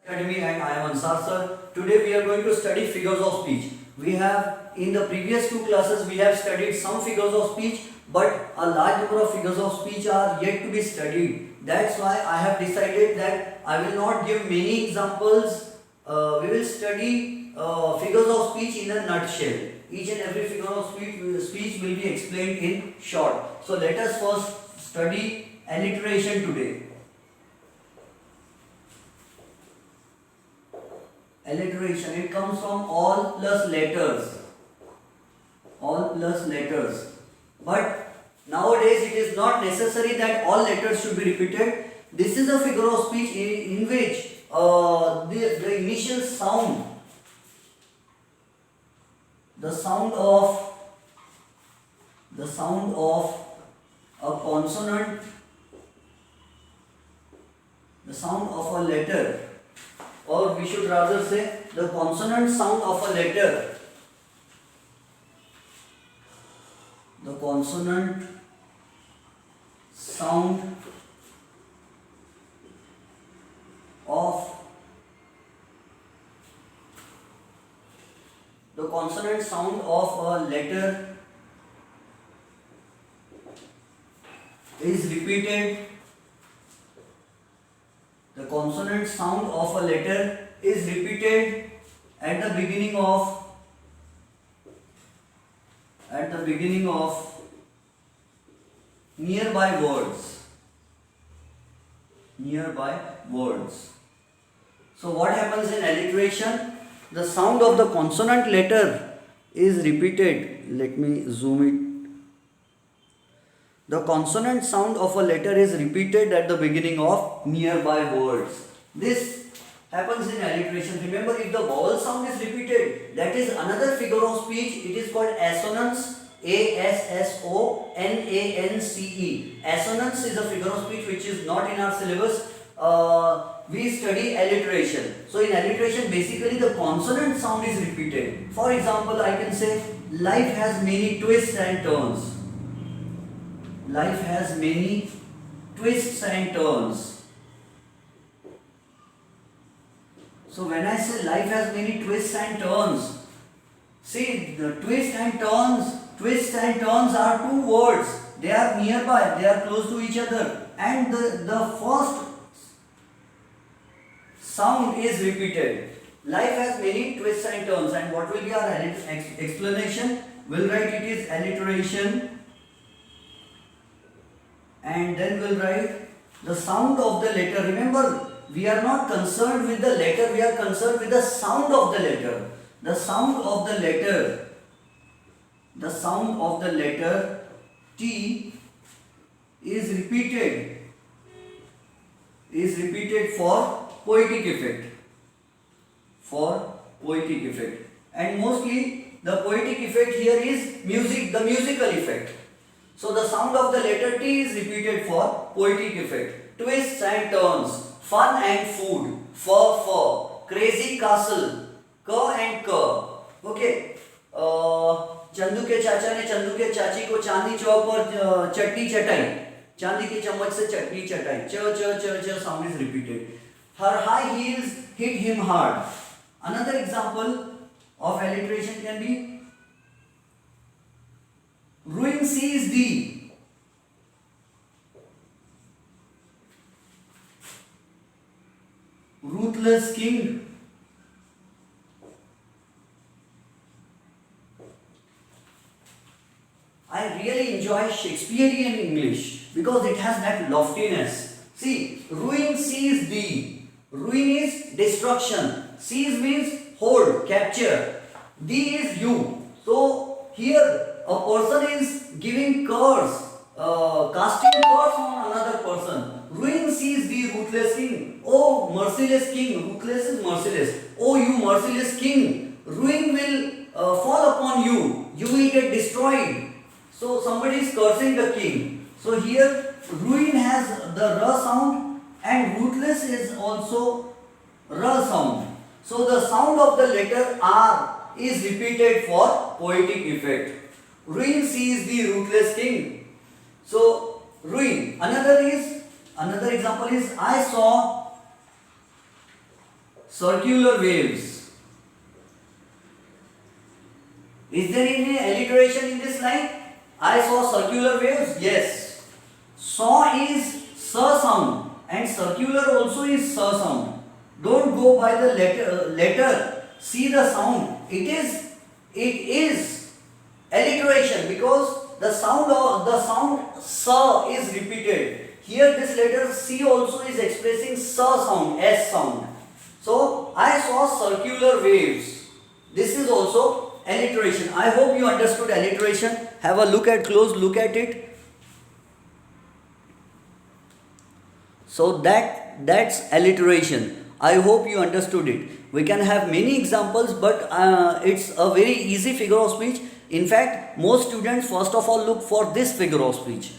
Academy and I am Ansar sir. Today we are going to study figures of speech. We have in the previous two classes we have studied some figures of speech, but a large number of figures of speech are yet to be studied. That's why I have decided that I will not give many examples. We will study figures of speech in a nutshell. Each and every figure of speech will be explained in short. So let us first study alliteration today. Alliteration, it comes from all plus letters. All plus letters. But nowadays it is not necessary that all letters should be repeated. This is a figure of speech in which the initial sound, the sound of a consonant, the sound of a letter, or we should rather say the consonant sound of a letter, the consonant sound of a letter is repeated. The consonant sound of a letter is repeated at the beginning of nearby words. So what happens in alliteration? The sound of the consonant letter is repeated. Let me zoom it. The consonant sound of a letter is repeated at the beginning of nearby words. This happens in alliteration. Remember, if the vowel sound is repeated, that is another figure of speech. It is called assonance. Assonance. Assonance is a figure of speech which is not in our syllabus. We study alliteration. So in alliteration, basically the consonant sound is repeated. For example, I can say life has many twists and turns. Life has many twists and turns. So when I say life has many twists and turns, see, the twists and turns are two words. They are nearby, they are close to each other, and the first sound is repeated. Life has many twists and turns, and what will be our explanation? We'll write it is alliteration, and then we'll write the sound of the letter. Remember, we are not concerned with the letter, we are concerned with the sound of the letter. The sound of the letter T is repeated for poetic effect. And mostly the poetic effect here is music, the musical effect. So the sound of the letter T is repeated for poetic effect. Twists and turns, fun and food, fur, crazy castle, k and k. Okay. Chandu के चाचा ने चंदू के चाची को चांदनी चौक पर चटनी चटाई. चांदी के चम्मच से चटनी चटाई. च sound is repeated. Her high heels hit him hard. Another example of alliteration can be ruin sees thee. Ruthless king. I really enjoy Shakespearean English because it has that loftiness. See, ruin sees thee. Ruin is destruction. Seize means hold, capture. Thee is you. So here a person is giving curse, casting curse on another person. Ruin sees thee, ruthless king. Oh, merciless king. Ruthless is merciless. Oh, you merciless king. Ruin will fall upon you. You will get destroyed. So somebody is cursing the king. So here ruin has the r sound and ruthless is also r sound. So the sound of the letter R is repeated for poetic effect. Ruin sees the ruthless king. So ruin. Another example is I saw circular waves. Is there any alliteration in this line? I saw circular waves. Yes. Saw is sa sound and circular also is sa sound. Don't go by the letter. See the sound. It is alliteration because the sound sa is repeated. Here this letter C also is expressing sa sound, S sound. So I saw circular waves. This is also alliteration. I hope you understood alliteration. Have a close look at it. So that's alliteration. I hope you understood it. We can have many examples, but it's a very easy figure of speech. In fact, most students first of all look for this figure of speech.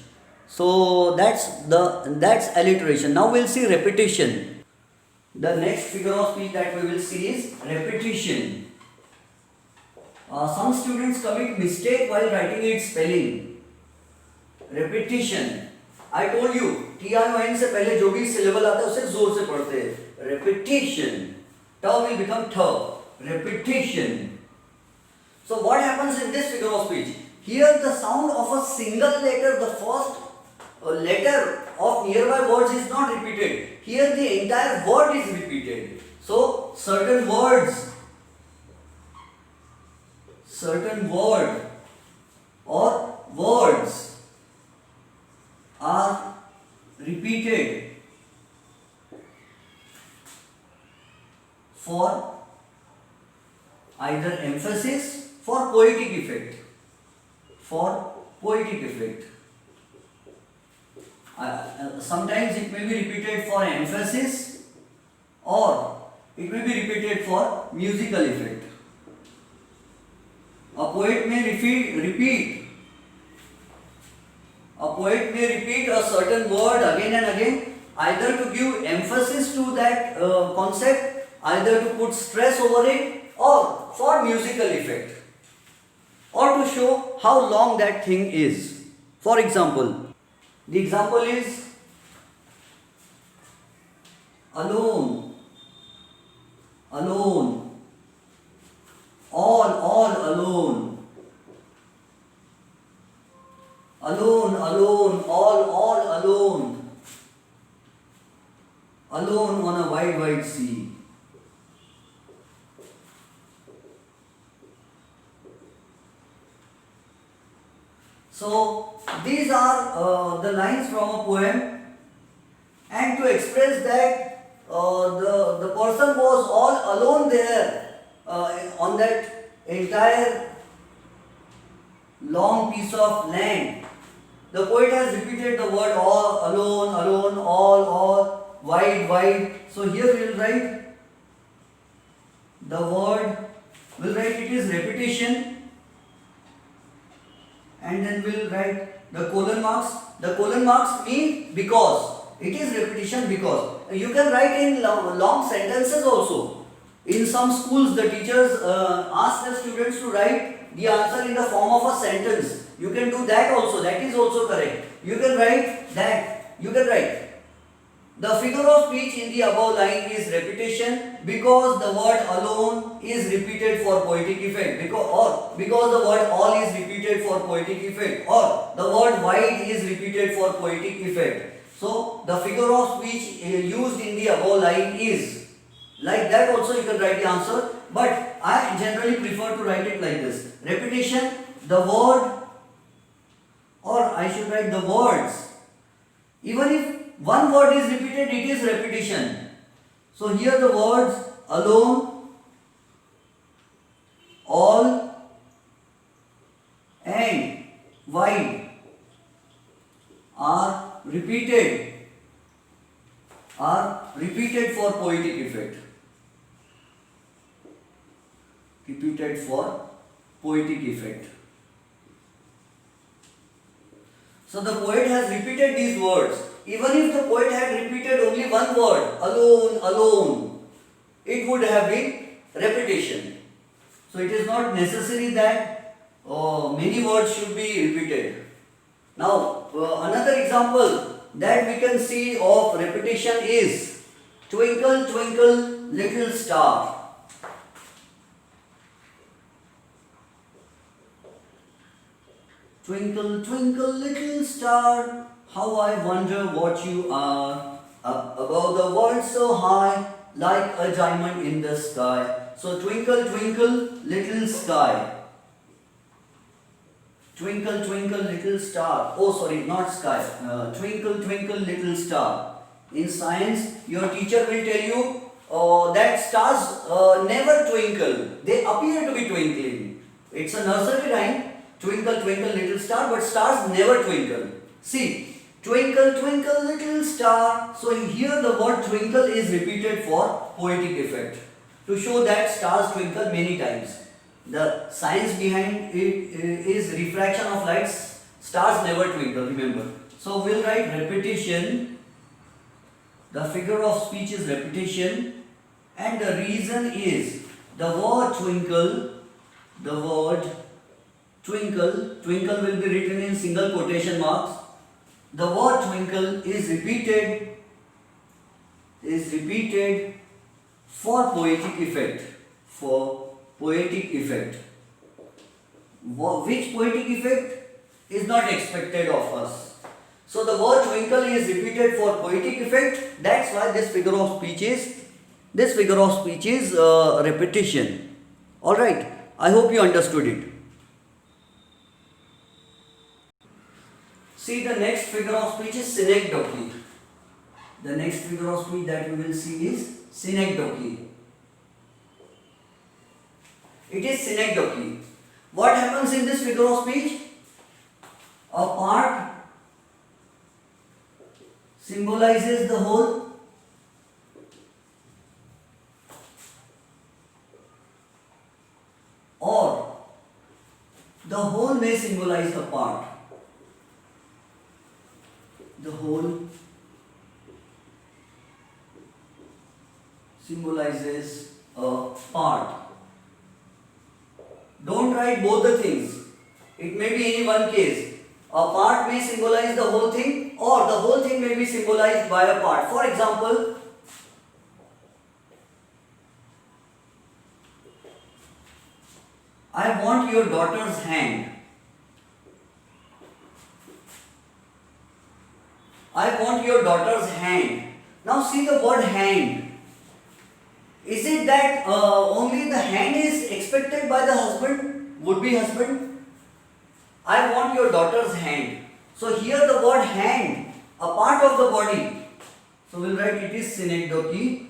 So that's alliteration. Now we'll see repetition. The next figure of speech that we will see is repetition. Some students commit mistake while writing its spelling. Repetition. I told you TION से पहले जो भी syllable आता है उसे जोर से पढ़ते हैं. Repetition. T will become T. Repetition. So what happens in this figure of speech? Here the sound of a single letter, the first letter of nearby words is not repeated. Here the entire word is repeated. So certain word or words are repeated for either emphasis, for poetic effect. Sometimes it may be repeated for emphasis or it may be repeated for musical effect. A poet may repeat a certain word again and again, either to give emphasis to that concept, either to put stress over it, or for musical effect, or to show how long that thing is. For example, the example is alone, all alone, all alone on a wide sea. So these are the lines from a poem, and to express that the person was all alone there on that entire long piece of land. The poet has repeated the word all, alone, all, wide. So here we will write the word, it is repetition. And then we'll write the colon marks. The colon marks mean because. It is repetition because. You can write in long sentences also. In some schools, the teachers ask the students to write the answer in the form of a sentence. You can do that also. That is also correct. You can write that. You can write the figure of speech in the above line is repetition because the word alone is repeated for poetic effect, because the word all is repeated for poetic effect, or the word wide is repeated for poetic effect. So the figure of speech used in the above line is like that. Also you can write the answer, but I generally prefer to write it like this: repetition, the word, or I should write the words. Even if one word is repeated, it is repetition. So here the words alone, all, and wide are repeated for poetic effect. Repeated for poetic effect. So the poet has repeated these words. Even if the poet had repeated only one word, alone, it would have been repetition. So it is not necessary that many words should be repeated. Now another example that we can see of repetition is twinkle twinkle little star. Twinkle, twinkle, little star, how I wonder what you are. Up above the world so high, like a diamond in the sky. So twinkle, twinkle, little sky. Twinkle, twinkle, little star. Oh, sorry, not sky. Twinkle, twinkle, little star. In science, your teacher will tell you that stars never twinkle. They appear to be twinkling. It's a nursery rhyme. Twinkle, twinkle, little star, but stars never twinkle. See, twinkle, twinkle, little star. So here the word twinkle is repeated for poetic effect, to show that stars twinkle many times. The science behind it is refraction of light. Stars never twinkle, remember. So we'll write repetition. The figure of speech is repetition, and the reason is the word twinkle. The word twinkle, twinkle will be written in single quotation marks. The word twinkle is repeated for poetic effect. For poetic effect. Which poetic effect is not expected of us. So the word twinkle is repeated for poetic effect. That's why this figure of speech is repetition. All right. I hope you understood it. See, the next figure of speech is synecdoche. The next figure of speech that we will see is synecdoche. It is synecdoche. What happens in this figure of speech? A part symbolizes the whole, or the whole may symbolize a part. The whole symbolizes a part. Don't write both the things. It may be any one case. A part may symbolize the whole thing, or the whole thing may be symbolized by a part. For example, I want your daughter's hand. I want your daughter's hand. Now see the word hand. Is it that only the hand is expected by the husband, would-be husband? I want your daughter's hand. So here the word hand, a part of the body. So we'll write it is synecdoche.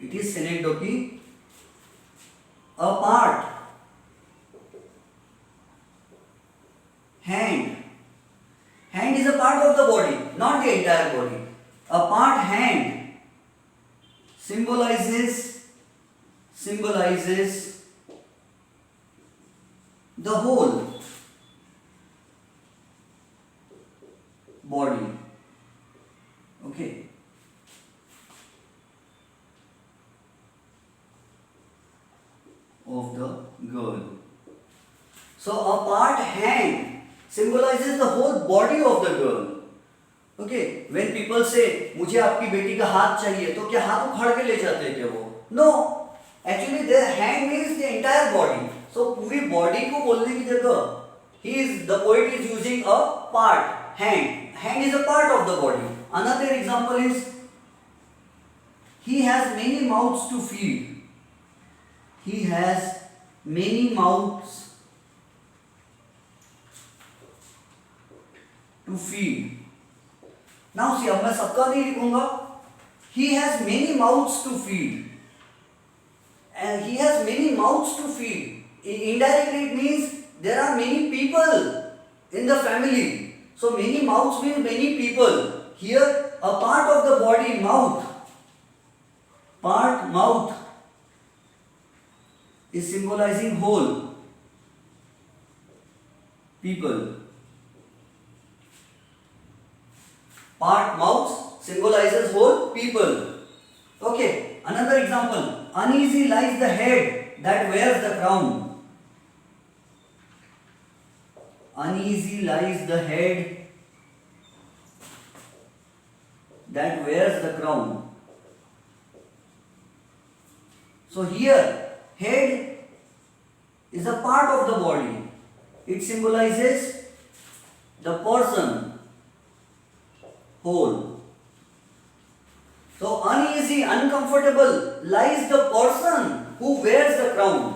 It is synecdoche. A part. Hand. Hand is a part of the body, not the entire body. A part hand symbolizes the whole body. Okay. Of the girl. So a part hand symbolizes the whole body of the girl. Okay, when people say मुझे आपकी बेटी का हाथ चाहिए, तो क्या हाथ उखाड़ के ले जाते हैं क्या वो? No, actually the hand means the entire body. So पूरी body को बोलने की जगह the poet is using a part, hand. Hand is a part of the body. Another example is he has many mouths to feed. He has many mouths to feed. Now see, अब मैं सबका नहीं लिखूंगा. He has many mouths to feed. And he has many mouths to feed. Indirectly it means there are many people in the family. So many mouths means many people. Here a part of the body, mouth. Part mouth is symbolizing whole people. Part mouth symbolizes whole people. Okay, another example. Uneasy lies the head that wears the crown. Uneasy lies the head that wears the crown. So here head is a part of the body. It symbolizes the person whole. So uneasy, uncomfortable lies the person who wears the crown.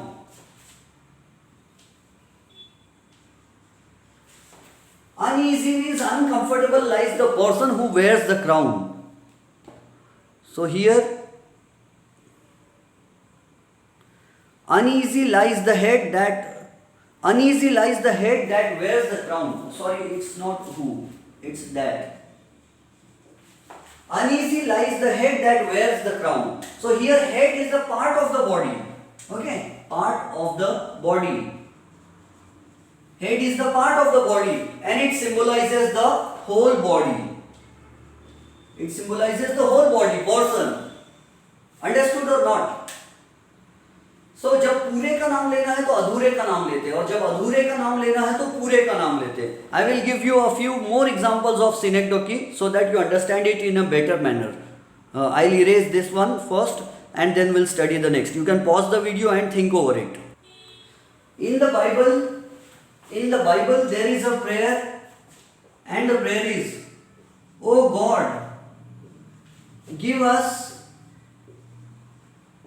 Uneasy means uncomfortable lies the person who wears the crown. So here uneasy lies the head that wears the crown. Sorry, it's not who, it's that. Uneasy lies the head that wears the crown. So here head is a part of the body. Okay, part of the body. Head is the part of the body and it symbolizes the whole body. It symbolizes the whole body, person. Understood or not? So जब पूरे का नाम लेना है तो अधूरे का नाम लेते हैं और जब अधूरे का नाम लेना है तो पूरे का नाम लेते हैं. I will give you a few more examples of synecdoche so that you understand it in a better manner. I'll erase this one first and then we'll study the next. You can pause the video and think over it. In the Bible there is a prayer and the prayer is, "Oh God, give us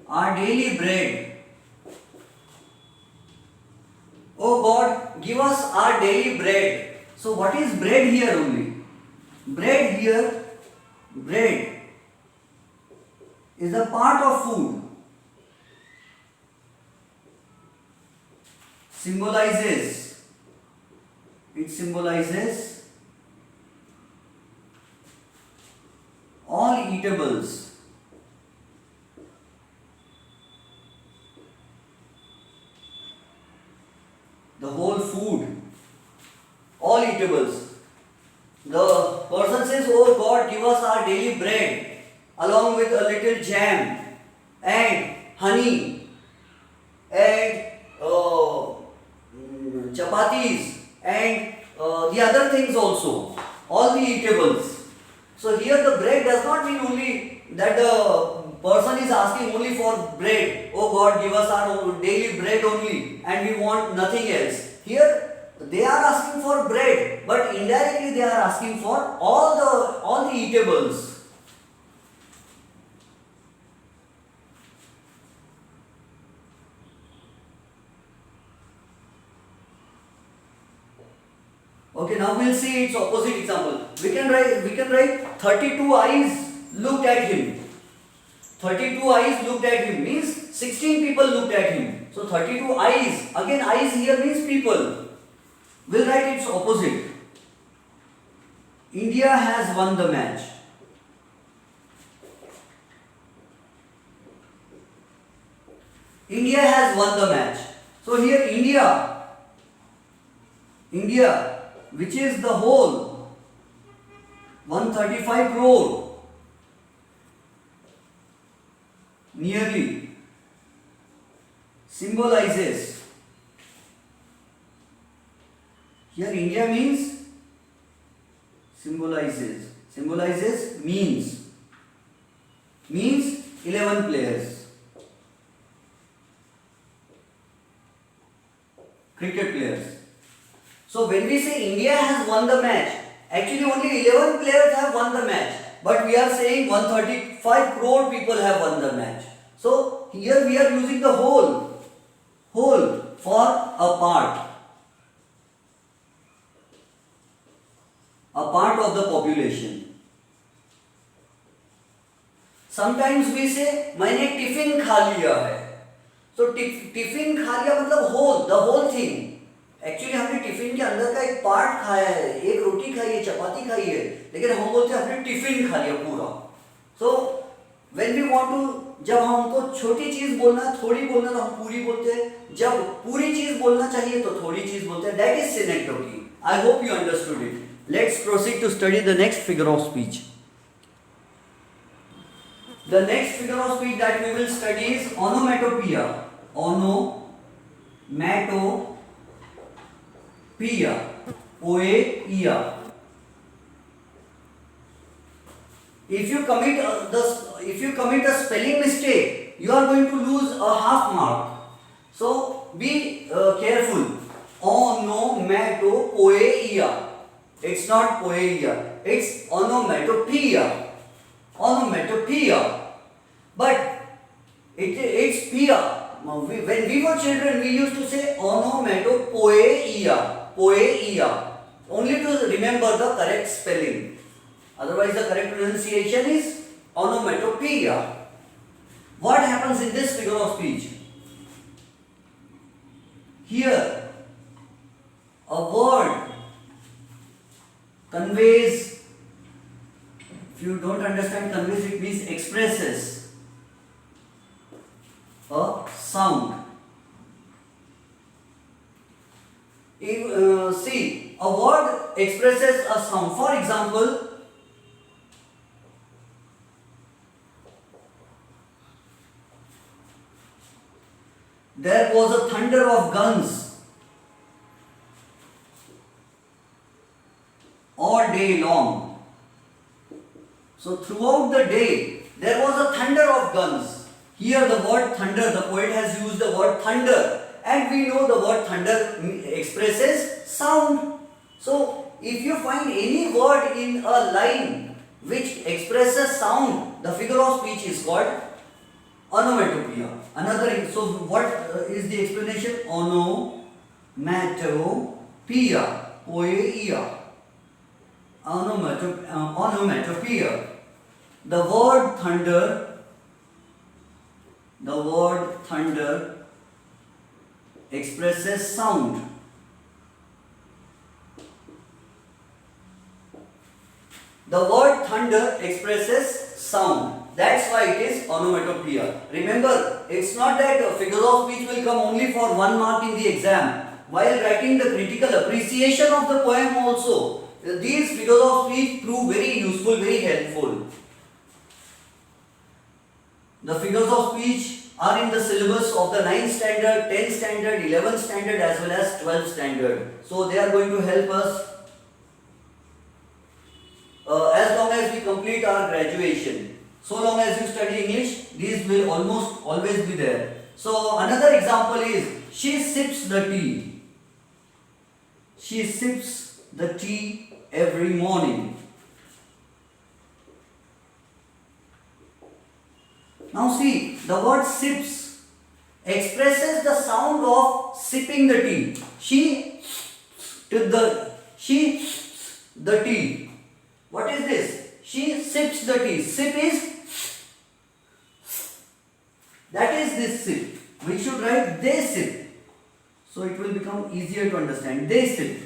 our daily bread. Oh God, give us our daily bread." So what is bread here only? Bread is a part of food. It symbolizes all eatables. The whole food, all eatables. The person says, "Oh God, give us our daily bread along with a little jam and honey and chapatis and the other things also, all the eatables." So here the bread does not mean only that the person is asking only for bread. "Oh God, give us our daily bread only and we want nothing else." Here they are asking for bread, but indirectly they are asking for all the eatables. Okay, now we'll see its opposite example. We can write 32 eyes looked at him. 32 eyes looked at him means 16 people looked at him. So 32 eyes, again eyes here means people. We'll write its opposite. India has won the match. India has won the match. So here India, which is the whole 135 crore nearly, symbolizes. Here India means symbolizes means 11 players. Cricket players. So when we say India has won the match, actually only 11 players have won the match. But we are saying 135 crore people have won the match. So here we are using the whole for a part of the population. Sometimes we say मैंने tiffin खा लिया है. So tiffin खा लिया मतलब the whole thing. Actually हमने tiffin के अंदर का एक पार्ट खाया है, एक रोटी खाई है, चपाती खाई है, लेकिन हम बोलते हैं हमने टिफिन खा लिया पूरा. So when we want to, जब हमको छोटी चीज बोलना है, थोड़ी बोलना तो हम पूरी बोलते हैं, जब पूरी चीज बोलना चाहिए तो थोड़ी चीज बोलते हैं. That is synecdoche. I hope you understood it. Let's proceed to study the next figure of speech. The next figure of speech that we will study is onomatopoeia. Onomatopoeia. Poeia. If you commit a spelling mistake, you are going to lose a half mark. So be careful. Onomatopoeia. It's not poeia. It's onomatopoeia. Onomatopoeia. But it's pia. When we were children, we used to say onomatopoeia. Poeia. Only to remember the correct spelling. Otherwise, the correct pronunciation is onomatopoeia. What happens in this figure of speech? Here, a word conveys, if you don't understand conveys, it means expresses a sound. See, a word expresses a sound. For example, there was a thunder of guns all day long. So throughout the day, there was a thunder of guns. Here the word thunder, the poet has used the word thunder, and we know the word thunder expresses sound. So if you find any word in a line which expresses sound, the figure of speech is called onomatopoeia. So what is the explanation? Onomatopoeia. Poeia. Onomatopoeia. The word thunder expresses sound. The word thunder expresses sound. That's why it is onomatopoeia. Remember, it's not that figures of speech will come only for 1 mark in the exam. While writing the critical appreciation of the poem also, these figures of speech prove very useful, very helpful. The figures of speech are in the syllabus of the 9th standard, 10th standard, 11th standard as well as 12th standard. So they are going to help us as long as we complete our graduation. So long as you study English, these will almost always be there. So another example is, she sips the tea. She sips the tea every morning. Now see, the word sips expresses the sound of sipping the tea. She sips the tea. What is this? She sips the tea. Sip is, that is this sip. We should write they sip. So it will become easier to understand. They sip.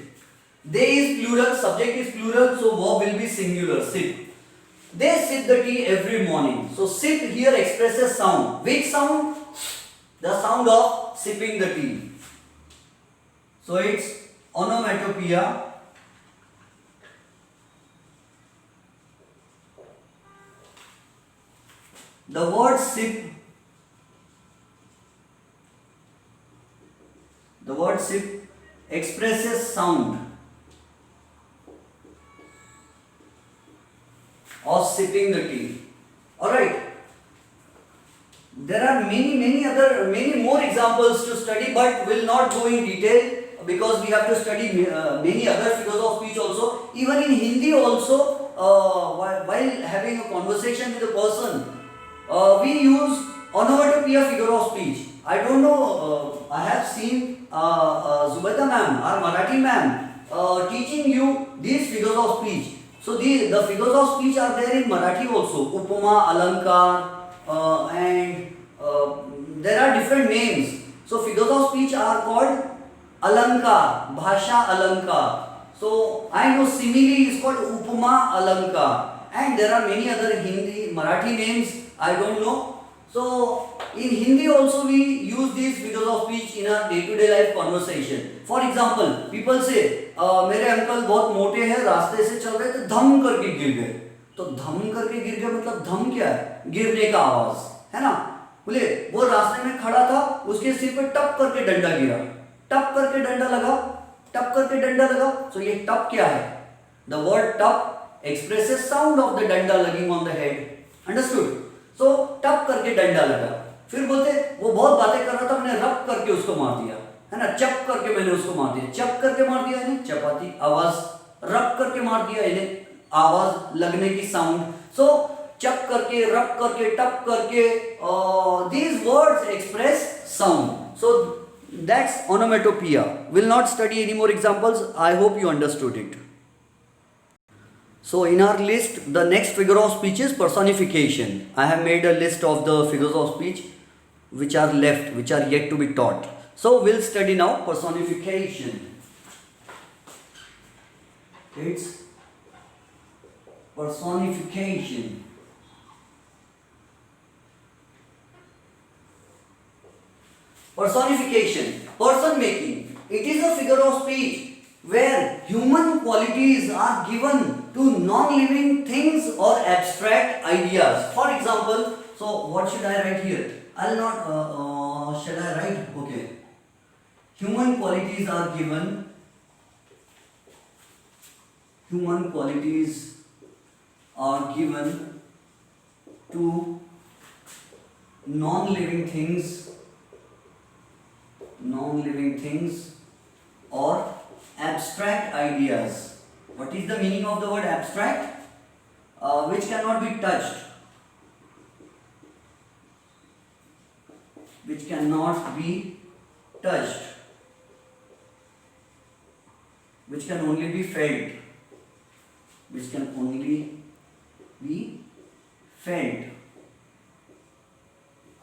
They is plural, subject is plural, so verb will be singular, sip. They sip the tea every morning. So sip here expresses sound. Which sound? The sound of sipping the tea. So it's onomatopoeia. The word sip expresses sound of sipping the tea. Alright. There are many more examples to study, but will not go in detail because we have to study many other figures of speech also. Even in Hindi also, while having a conversation with a person, we use onomatopoeia figure of speech. I don't know, I have seen Zubaida ma'am, our Marathi ma'am, teaching you these figures of speech. So the figures of speech are there in Marathi also. Upama, Alankar, and there are different names. So figures of speech are called Alankar, Bhasha Alankar. So I know simile is called Upama Alankar. And there are many other Hindi, Marathi names, I don't know. So in Hindi also we use these figures of speech in our day-to-day life conversation. For example, people say, मेरे uncle बहुत मोटे हैं, रास्ते से चल रहे थे, धम करके गिर गए. तो धम करके गिर गए मतलब धम क्या है? गिरने का आवाज, है ना? बोले वो रास्ते में खड़ा था, उसके सिर पे टप करके डंडा गिरा, टप करके डंडा लगा, टप करके डंडा लगा. So ये टप क्या है? The word tub expresses sound of the डंडा logging on the head. Understood? So टप करके डंडा लगा. फिर बोलते वो बहुत बातें कर रहा था, मैंने रब करके उसको मार दिया, है ना, चप करके मैंने उसको मार दिया। चप करके मार दिया यानी चपाती आवाज, रब करके मार दिया यानी आवाज लगने की साउंड। सो चप करके, रब करके, टप करके, these words express sound. So that's onomatopoeia. Will not study any more examples. I hope you understood it. So in our list, the next figure of speech is personification. I have made a list of the figures of speech which are left, which are yet to be taught. So we'll study now personification. It's personification. Personification, person making. It is a figure of speech where human qualities are given to non-living things or abstract ideas. For example, so what should I write here? I'll not, shall I write? Okay. Human qualities are given, human qualities are given to non-living things or abstract ideas. What is the meaning of the word abstract? Which cannot be touched, which cannot be touched, which can only be felt, which can only be felt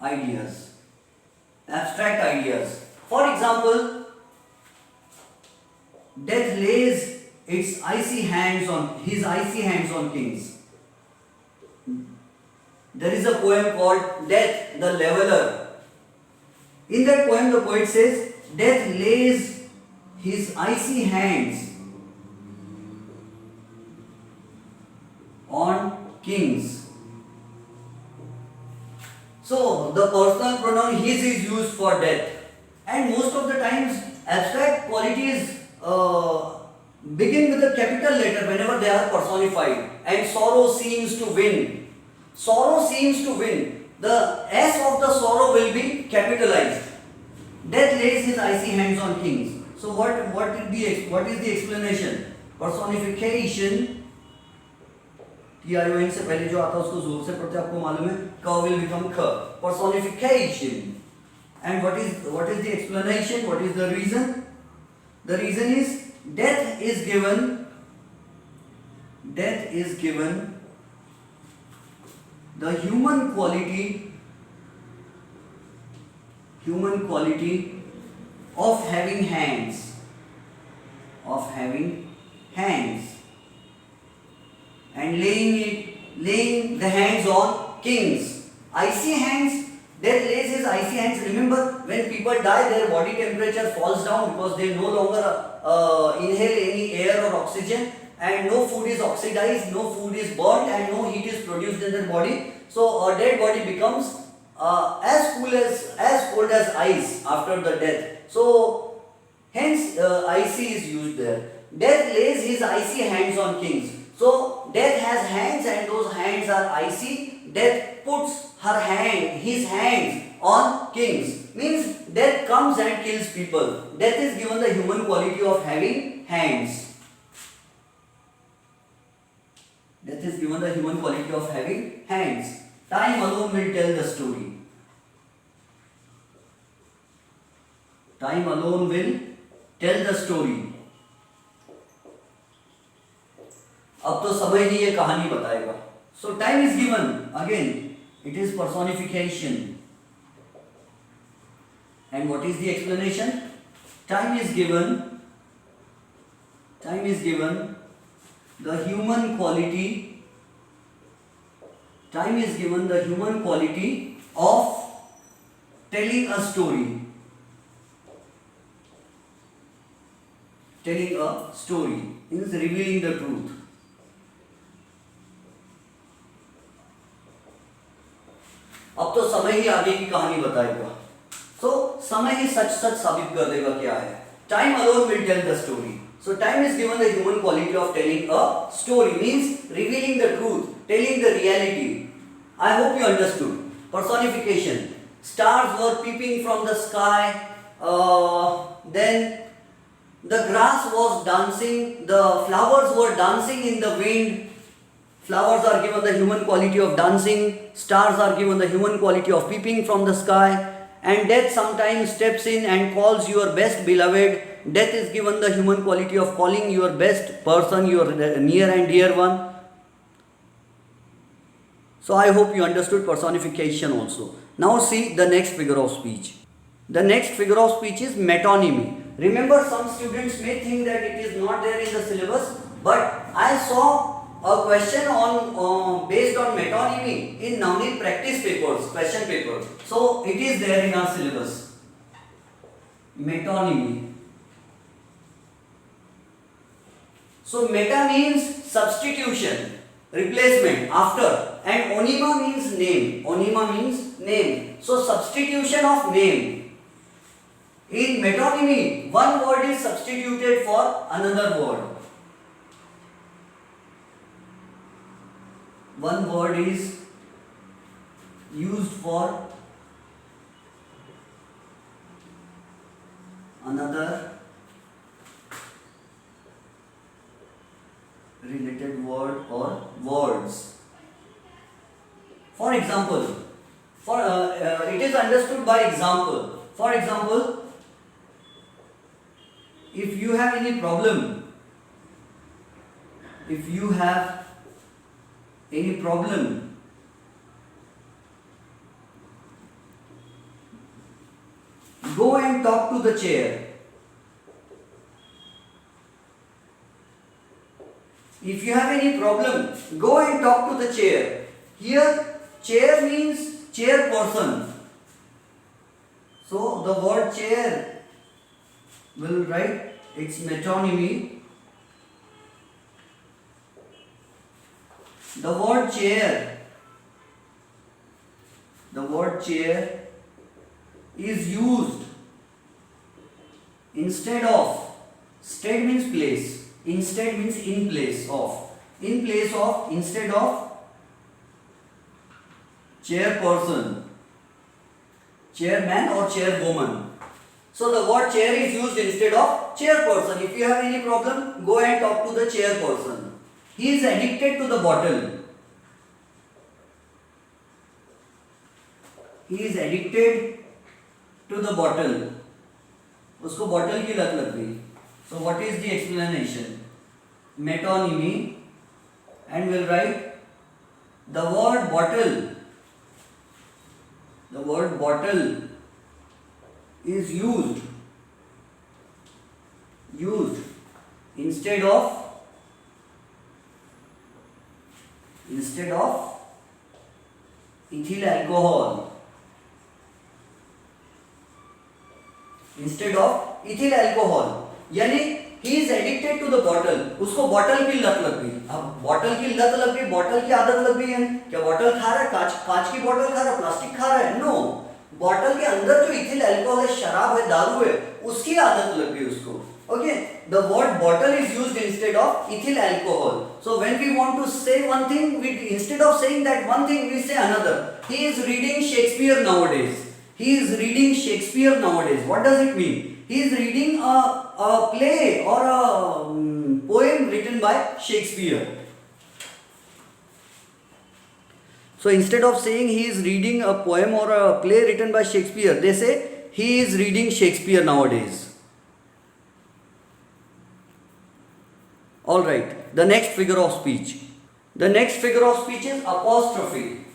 ideas, abstract ideas. For example, death lays his icy hands on kings. There is a poem called Death the Leveler. In that poem the poet says, death lays his icy hands on kings. So the personal pronoun his is used for death, and most of the times abstract qualities begin with a capital letter whenever they are personified, and sorrow seems to win. Sorrow seems to win. The S of the sorrow will be capitalized. Death lays his icy hands on kings. So what is the explanation? Personification, TION से पहले जो आता है उसको जोर से पढ़ते आपको मालूम है, क will become ख. Personification. And what is the explanation? What is the reason? The reason is death is given the human quality of having hands, and laying the hands on kings. Icy hands. Death lays his icy hands. Remember, when people die, their body temperature falls down because they no longer inhale any air or oxygen, and no food is oxidized, no food is burnt, and no heat is produced in their body. So a dead body becomes as cold as ice after the death. So hence icy is used there. Death lays his icy hands on kings. So death has hands, and those hands are icy. Death puts his hands on kings. Means death comes and kills people. Death is given the human quality of having hands. Death is given the human quality of having hands. Time alone will tell the story. Time alone will tell the story. अब तो समय ही ये कहानी बताएगा. So time is given. Again, it is personification. And what is the explanation? Time is given the human quality. Time is given the human quality of telling a story. Telling a story means revealing the truth. अब तो समय ही आगे की कहानी बताएगा. So समय ही सच साबित कर देगा क्या है. Time alone will tell the story. So time is given the human quality of telling a story, means revealing the truth, telling the reality. I hope you understood. Personification. stars were peeping from the sky, then the grass was dancing, the flowers were dancing in the wind. Flowers are given the human quality of dancing, stars are given the human quality of peeping from the sky, and death sometimes steps in and calls your best beloved. Death is given the human quality of calling your best person, your near and dear one. So I hope you understood personification also. Now see the next figure of speech. The next figure of speech is metonymy. Remember, some students may think that it is not there in the syllabus, but I saw a question on based on metonymy in Navneet practice papers, question paper. So it is there in our syllabus. Metonymy. So meta means substitution, replacement, after, and onyma means name. Onyma means name. So substitution of name. In metonymy, one word is substituted for another word. One word is used for another related word or words. For example, it is understood by example. For example, if you have any problem, go and talk to the chair. If you have any problem, go and talk to the chair. Here, chair means chairperson. So, the word chair will write its metonymy. The word chair is used instead of, stead means place, instead means in place of, instead of chairperson, chairman or chairwoman. So the word chair is used instead of chairperson. If you have any problem, go and talk to the chairperson. He is addicted to the bottle. He is addicted to the bottle. उसको bottle की लत लग गई. So what is the explanation? Metonymy, and we'll write the word bottle. The word bottle is used instead of ethyl alcohol. Instead of ethyl alcohol. यानी he is addicted to the bottle. उसको bottle की लत लग गई. अब bottle की लत लग गई, बॉटल की आदत लग गई है. क्या बॉटल खा रहा है? कांच की बॉटल खा रहा है? प्लास्टिक खा रहा है? नो. बॉटल के अंदर जो इथिल अल्कोहल है, शराब है, दारू है, उसकी आदत लग गई उसको. Okay, the word bottle is used instead of ethyl alcohol. So when we want to say one thing, instead of saying that one thing, we say another. He is reading Shakespeare nowadays. What does it mean? He is reading a play or a poem written by Shakespeare. So instead of saying he is reading a poem or a play written by Shakespeare, they say he is reading Shakespeare nowadays. Alright, the next figure of speech. The next figure of speech is apostrophe.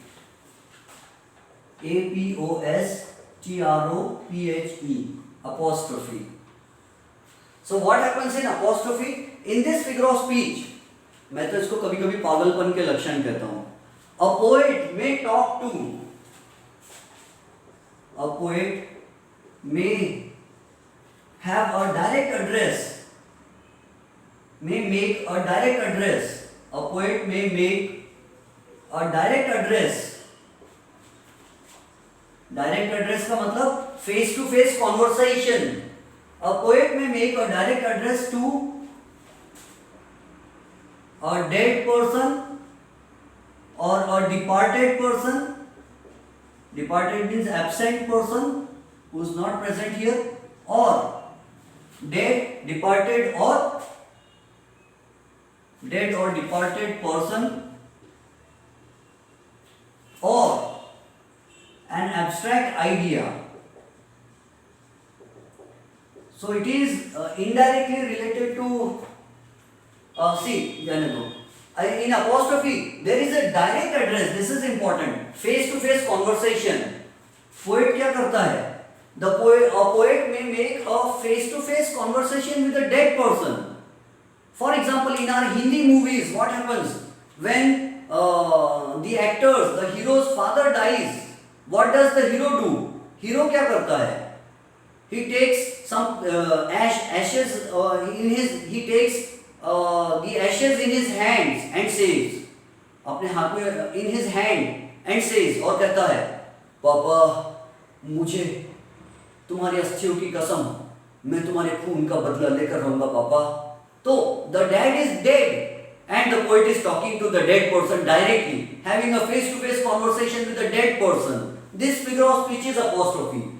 A-P-O-S-T-R-O-P-H-E. Apostrophe. So what happens in apostrophe? In this figure of speech, मैं तो इसको कभी कभी पागलपन के लक्षण कहता हूँ. A poet may talk to. A poet may have a direct address. May make a direct address. A poet may make a direct address. Direct address का मतलब face to face conversation. A poet may make a direct address to a dead person or a departed person Departed means absent person who is not present here, or dead, departed or departed person, or an abstract idea. So it is indirectly related to see in apostrophe there is a direct address. This is important. Face to face conversation. Poet क्या करता है? A poet may make a face to face conversation with a dead person. For example, in our Hindi movies, what happens when the actors, the hero's father dies? What does the hero do? Hero क्या करता है? He takes some ashes he takes the ashes in his hands and says, अपने हाथ में in his hand and says, और कहता है, पापा मुझे तुम्हारी अस्थियों की कसम, मैं तुम्हारे खून का बदला लेकर रहूंगा पापा. तो the dad is dead and the poet is talking to the dead person directly, having a face to face conversation with the dead person. This figure of speech is apostrophe.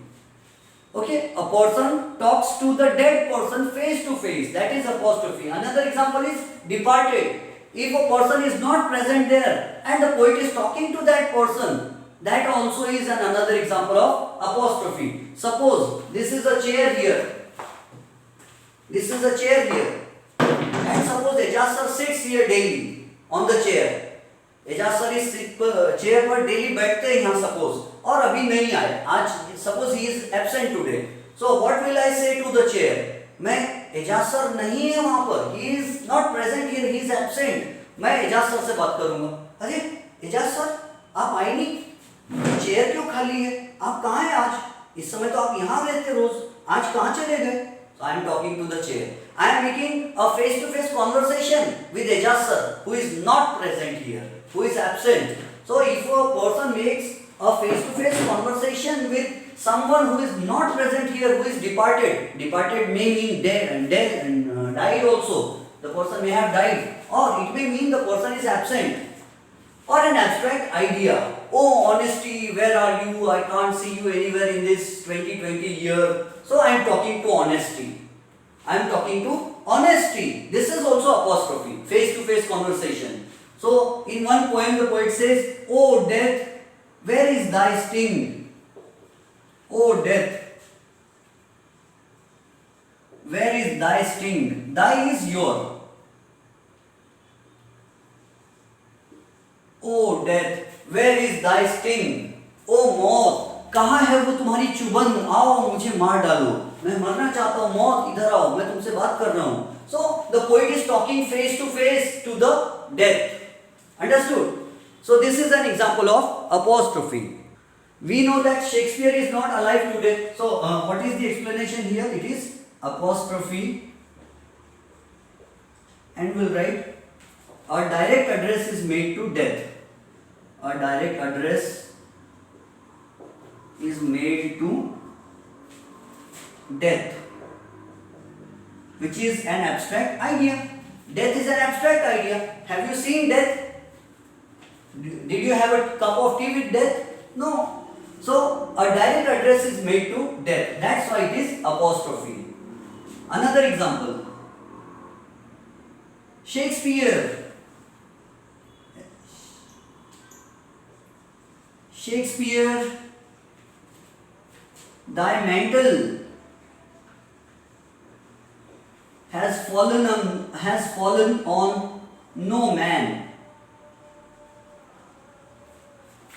Okay, a person talks to the dead person face to face. That is apostrophe. Another example is departed. If a person is not present there and the poet is talking to that person, that also is another example of apostrophe. Suppose this is a chair here. This is a chair here. And suppose Ejaz sir sits here daily on the chair. Ejaz sir इस chair पर daily बैठते हैं यहाँ suppose, और अभी नहीं आए, आज सपोज ही is absent today. So what will I say to the chair? मैं एजाज सर नहीं है वहां पर, he is not present here, he is absent. मैं एजाज सर से बात करूंगा, अरे एजाज सर आप आए नहीं, चेयर क्यों खाली है, आप कहाँ हैं आज? इस समय तो आप यहाँ रहते रोज, आज कहाँ चले गए? So I am talking to the chair. I am making a face-to-face conversation with Ejaz sir, who is not present here, who is absent. So if a person makes a face-to-face conversation with someone who is not present here, who is departed, departed may mean dead and died also. The person may have died, or it may mean the person is absent. Or an abstract idea. Oh, honesty, where are you? I can't see you anywhere in this 2020 year. So I am talking to honesty. I am talking to honesty. This is also apostrophe, face-to-face conversation. So in one poem the poet says, "Oh death, where is thy sting? Oh death, where is thy sting?" Thy is your. Oh death, where is thy sting? Oh मौत, कहाँ है वो तुम्हारी चुभन? आओ मुझे मार डालो, मैं मरना चाहता हूँ, मौत इधर आओ, मैं तुमसे बात कर रहा हूँ. So the poet is talking face to face to the death. Understood? So this is an example of apostrophe. We know that Shakespeare is not alive today. So what is the explanation here? It is apostrophe, and we'll write a direct address is made to death. A direct address is made to death, which is an abstract idea. Death is an abstract idea. Have you seen death? Did you have a cup of tea with death? No. So a direct address is made to death. That's why it is apostrophe. Another example. Shakespeare, thy mantle has fallen on no man.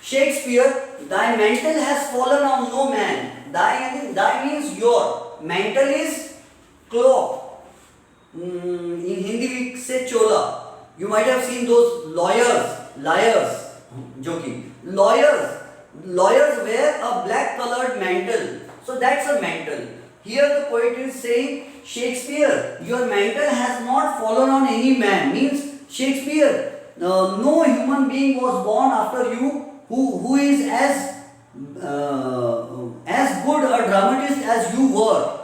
Shakespeare, thy mantle has fallen on no man. Thy means your. Mantle is cloak. In Hindi we say chola. You might have seen those liars, joking. Lawyers wear a black colored mantle. So that's a mantle. Here the poet is saying, Shakespeare, your mantle has not fallen on any man. Means Shakespeare, no human being was born after you who is as good a dramatist as you were.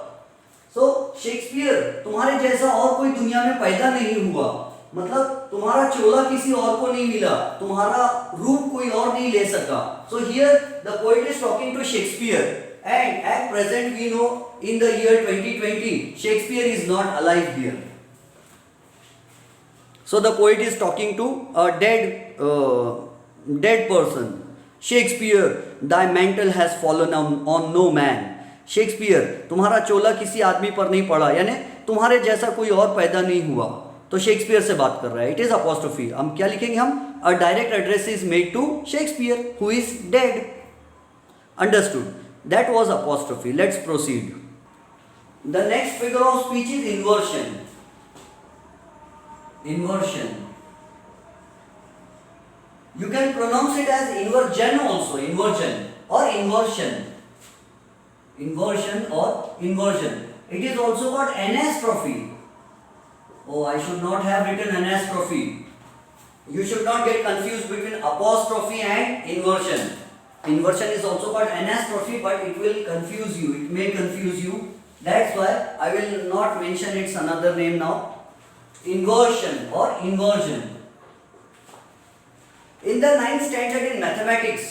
So Shakespeare, तुम्हारे जैसा और कोई दुनिया में पैदा नहीं हुआ. मतलब तुम्हारा चोला किसी और को नहीं मिला, तुम्हारा रूप कोई और नहीं ले सका. So here the poet is talking to Shakespeare, and at present we know in the year 2020 Shakespeare is not alive here. So the poet is talking to a dead person. Shakespeare, thy mantle has fallen on no man. Shakespeare, तुम्हारा चोला किसी आदमी पर नहीं पड़ा, यानी तुम्हारे जैसा कोई और पैदा नहीं हुआ. तो शेक्सपियर से बात कर रहा है. It is apostrophe. हम क्या लिखेंगे? हम a direct address is made to Shakespeare who is dead. Understood? That was apostrophe. Let's proceed. The next figure of speech is inversion. Inversion. You can pronounce it as inversion also, inversion or inversion. Inversion or inversion. It is also called anastrophe. Oh, I should not have written anastrophe. You should not get confused between apostrophe and inversion. Inversion is also called anastrophe, but it will confuse you. It may confuse you. That's why I will not mention its another name now. Inversion or inversion. In the 9th standard in mathematics,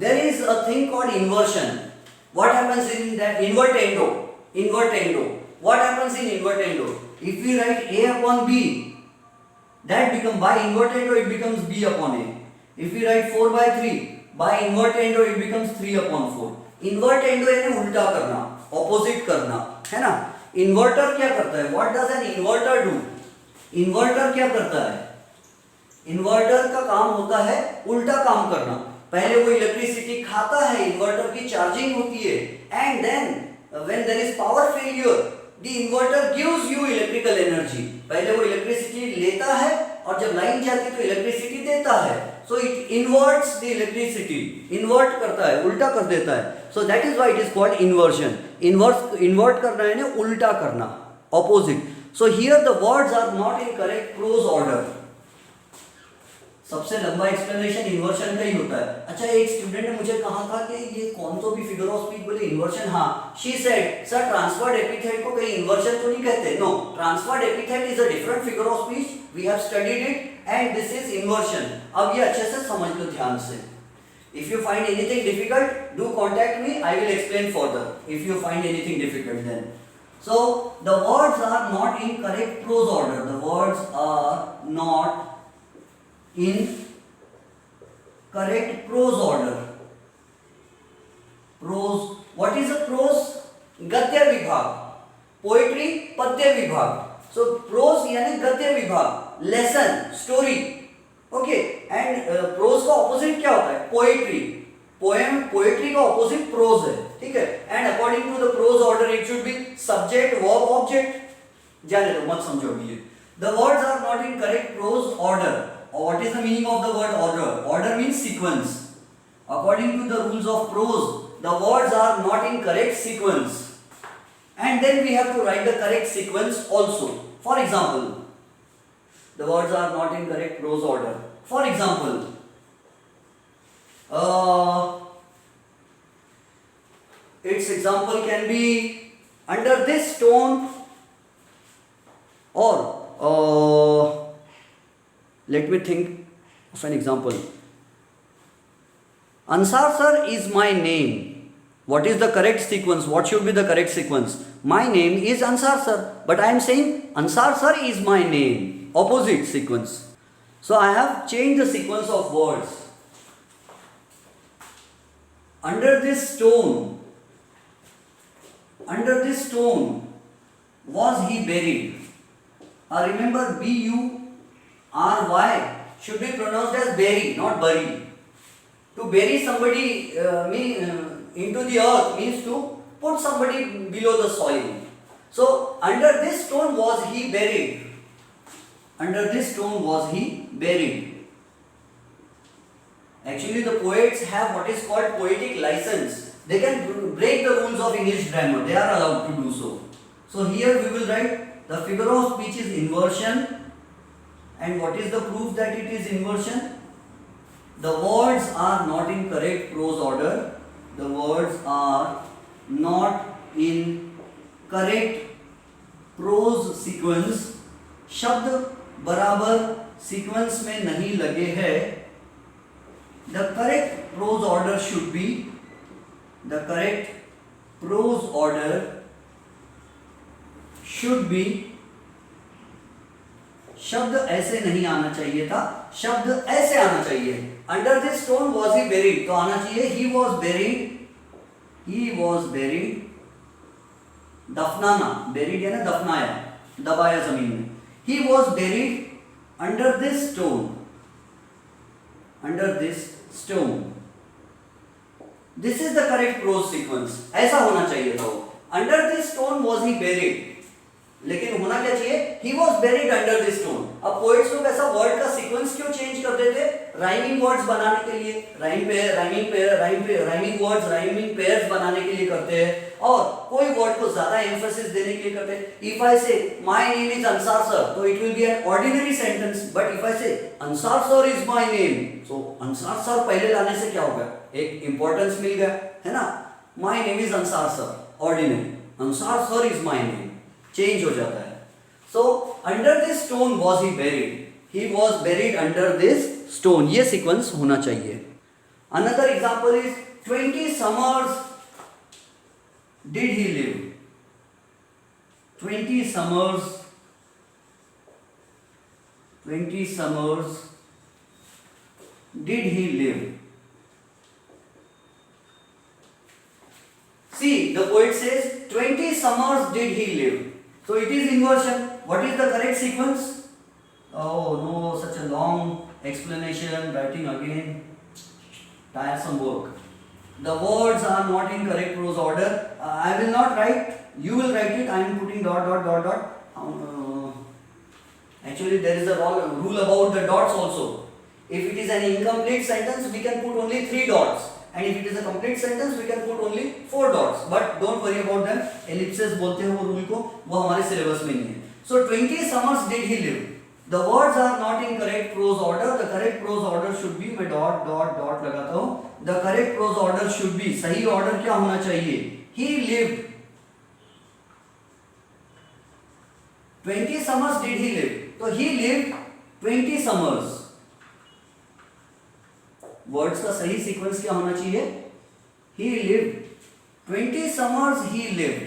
there is a thing called inversion. What happens in that? Invertendo. Invertendo. What happens in invertendo? If we write a upon b, that becomes by invertendo it becomes b upon a. If we write 4 by 3, by invertendo it becomes 3 upon 4. Invertendo यानी उल्टा करना, opposite करना, है ना? Inverter क्या करता है? What does N inverter do? Inverter क्या करता है? इन्वर्टर का काम होता है उल्टा काम करना. पहले वो इलेक्ट्रिसिटी खाता है, इन्वर्टर की चार्जिंग होती है, and then when there is power failure the inverter gives you electrical energy. पहले वो इलेक्ट्रिसिटी लेता है और जब लाइन जाती है तो इलेक्ट्रिसिटी देता है. So it inverts the electricity. Invert करता है, उल्टा कर देता है. So that is why it is called inversion. Invert करना है ना, उल्टा करना, opposite. So here the words are not in correct prose order. सबसे लंबा एक्सप्लेनेशन इन्वर्शन का ही होता है. अच्छा, एक स्टूडेंट ने मुझे कहा था कि ये कौन तो भी फिगर ऑफ स्पीच बोले इन्वर्शन. हाँ, she said sir transferred epithet को कहीं इन्वर्शन तो नहीं कहते. No, transferred epithet is a different figure of speech. We have studied it and this is inversion. अब ये अच्छे से समझ लो ध्यान से. If you find anything difficult, do contact me. I will explain further. If you find anything difficult, then. So the words are not in correct prose order. The words are not in correct prose order. Prose. What is a prose? गद्य विभाग. Poetry पद्य विभाग. So prose यानी गद्य विभाग. Lesson, story. Okay, and prose का opposite क्या होता है? पोएट्री. पोएम, पोएट्री का ऑपोजिट प्रोज है. ठीक है. And according to the prose order it should be subject, verb, object. जाने दो, मत समझो अभी ये. The words are not in correct prose order. What is the meaning of the word order? Order means sequence. According to the rules of prose the words are not in correct sequence, and then we have to write the correct sequence also. For example, the words are not in correct prose order. For example, its example can be under this stone, or let me think of an example. Ansar sir is my name. What is the correct sequence? What should be the correct sequence? My name is Ansar sir, but I am saying Ansar sir is my name. Opposite sequence. So I have changed the sequence of words. Under this stone was he buried. Remember B-U-R-Y should be pronounced as bury, not bury. To bury somebody into the earth means to put somebody below the soil. So under this stone was he buried. Under this stone was he buried. Actually, the poets have what is called poetic license. They can break the rules of English grammar. They are allowed to do so. So here we will write the figure of speech is inversion. And what is the proof that it is inversion? The words are not in correct prose order. The words are not in correct prose sequence. शब्द बराबर sequence में नहीं लगे हैं. The correct prose order should be, the correct prose order should be, शब्द ऐसे नहीं आना चाहिए था, शब्द ऐसे आना चाहिए. Under this stone was he buried, तो आना चाहिए ही वॉज बेरिड, दफनाना, बेरिड है ना, दफनाया, दबाया जमीन में. He was buried under this stone, under this stone. This is the correct prose sequence. ऐसा होना चाहिए था वो. Under this stone was he buried, लेकिन होना क्या चाहिए, he was buried under this stone. अब पोएट्स लोग ऐसा वर्ड का सीक्वेंस क्यों चेंज कर देते, राइमिंग वर्ड्स बनाने के लिए, राइमिंग वर्ड्स, राइमिंग पेयर्स बनाने के लिए करते हैं, और कोई वर्ड को ज्यादा एम्फेसिस देने के लिए करते हैं. If I say my name is Ansar sir, तो it will be an ordinary sentence. But if I say Ansar sir is my name, so Ansar sir पहले लाने से क्या होगा, एक इंपॉर्टेंस मिल गया, है ना. My name is Ansar sir, ordinary, Ansar sir is my name, change हो जाता है. So under this stone was he buried, he was buried under this stone. ये सीक्वेंस होना चाहिए. Another example is 20 summers did he live. 20 summers did he live. See, the poet says 20 summers did he live. So it is inversion. What is the correct sequence? Oh no, such a long explanation, writing again, tiresome work. The words are not in correct prose order. I will not write, you will write it. I am putting dot. Actually there is a rule about the dots also. If it is an incomplete sentence, we can put only 3 dots. And if it is a complete sentence, we can put only 4 dots. But don't worry about them. Ellipses बोलते हैं वो rule को, वो हमारे syllabus में नहीं है. So 20 summers did he live. The words are not in correct prose order. The correct prose order should be, मैं dot लगाता हूँ. The correct prose order should be, सही order क्या होना चाहिए? He lived. 20 summers did he live. तो he lived 20 summers. Words का सही सीक्वेंस क्या होना चाहिए? He lived 20 summers he lived.